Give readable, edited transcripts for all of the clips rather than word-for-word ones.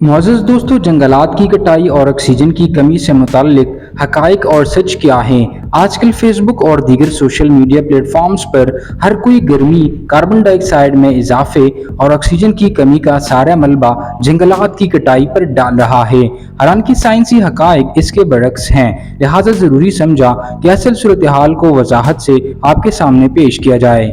معزز دوستو، جنگلات کی کٹائی اور آکسیجن کی کمی سے متعلق حقائق اور سچ کیا ہیں؟ آج کل فیس بک اور دیگر سوشل میڈیا پلیٹ فارمز پر ہر کوئی گرمی، کاربن ڈائی آکسائیڈ میں اضافے اور آکسیجن کی کمی کا سارا ملبہ جنگلات کی کٹائی پر ڈال رہا ہے۔ حالانکہ سائنسی حقائق اس کے برعکس ہیں، لہٰذا ضروری سمجھا کہ اصل صورتحال کو وضاحت سے آپ کے سامنے پیش کیا جائے۔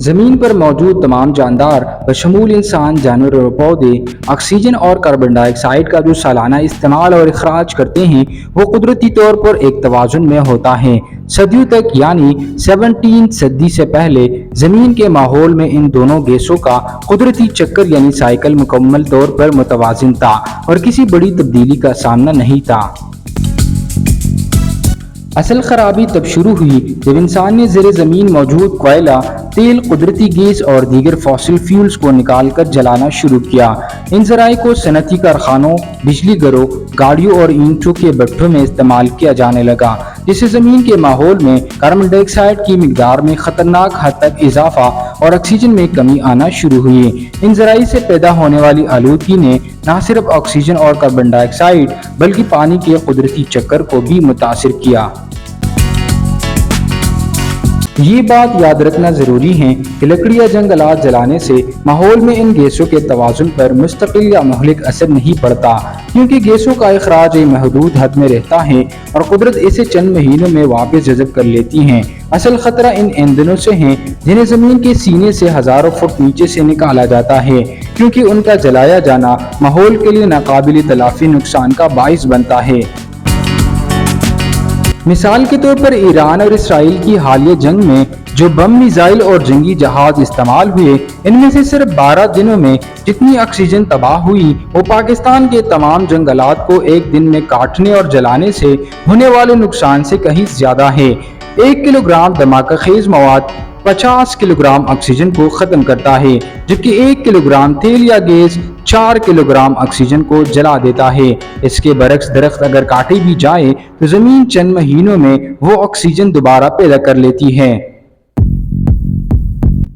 زمین پر موجود تمام جاندار بشمول انسان، جانور اور پودے آکسیجن اور کاربن ڈائی آکسائیڈ کا جو سالانہ استعمال اور اخراج کرتے ہیں وہ قدرتی طور پر ایک توازن میں ہوتا ہے۔ صدیوں تک یعنی 17 صدی سے پہلے زمین کے ماحول میں ان دونوں گیسوں کا قدرتی چکر یعنی سائیکل مکمل طور پر متوازن تھا اور کسی بڑی تبدیلی کا سامنا نہیں تھا۔ اصل خرابی تب شروع ہوئی جب انسان نے زیر زمین موجود کوئلہ، تیل، قدرتی گیس اور دیگر فوسل فیولز کو نکال کر جلانا شروع کیا۔ ان ذرائع کو صنعتی کارخانوں، بجلی گھروں، گاڑیوں اور اینٹوں کے بھٹوں میں استعمال کیا جانے لگا، جس سے زمین کے ماحول میں کاربن ڈائی آکسائیڈ کی مقدار میں خطرناک حد تک اضافہ اور آکسیجن میں کمی آنا شروع ہوئی۔ ان ذرائع سے پیدا ہونے والی آلودگی نے نہ صرف آکسیجن اور کاربن ڈائی آکسائیڈ بلکہ پانی کے قدرتی چکر کو بھی متاثر کیا۔ یہ بات یاد رکھنا ضروری ہے کہ لکڑی یا جنگلات جلانے سے ماحول میں ان گیسوں کے توازن پر مستقل یا مہلک اثر نہیں پڑتا، کیونکہ گیسوں کا اخراج ایک محدود حد میں رہتا ہے اور قدرت اسے چند مہینوں میں واپس جذب کر لیتی ہے۔ اصل خطرہ ان ایندھنوں سے ہے جنہیں زمین کے سینے سے ہزاروں فٹ نیچے سے نکالا جاتا ہے، کیونکہ ان کا جلایا جانا ماحول کے لیے ناقابل تلافی نقصان کا باعث بنتا ہے۔ مثال کے طور پر ایران اور اسرائیل کی حالیہ جنگ میں جو بم، میزائل اور جنگی جہاز استعمال ہوئے، ان میں سے صرف 12 دنوں میں جتنی آکسیجن تباہ ہوئی وہ پاکستان کے تمام جنگلات کو ایک دن میں کاٹنے اور جلانے سے ہونے والے نقصان سے کہیں زیادہ ہے۔ 1 کلو گرام دھماکہ خیز مواد 50 کلو گرام آکسیجن کو ختم کرتا ہے، جبکہ 1 کلو گرام تیل یا گیس 4 کلو گرام آکسیجن کو جلا دیتا ہے۔ اس کے برعکس درخت اگر کاٹے بھی جائے تو زمین چند مہینوں میں وہ آکسیجن دوبارہ پیدا کر لیتی ہے۔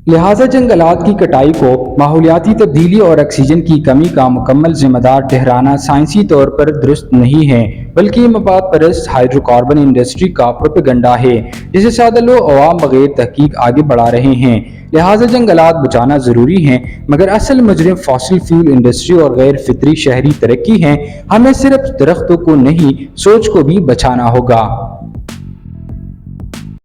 لہٰذا جنگلات کی کٹائی کو ماحولیاتی تبدیلی اور آکسیجن کی کمی کا مکمل ذمہ دار ٹھہرانا سائنسی طور پر درست نہیں ہے، بلکہ یہ مفاد پرست ہائیڈرو کاربن انڈسٹری کا پروپیگنڈا ہے جسے سادہ لوگ عوام بغیر تحقیق آگے بڑھا رہے ہیں۔ لہٰذا جنگلات بچانا ضروری ہے، مگر اصل مجرم فاسل فیول انڈسٹری اور غیر فطری شہری ترقی ہے۔ ہمیں صرف درختوں کو نہیں، سوچ کو بھی بچانا ہوگا۔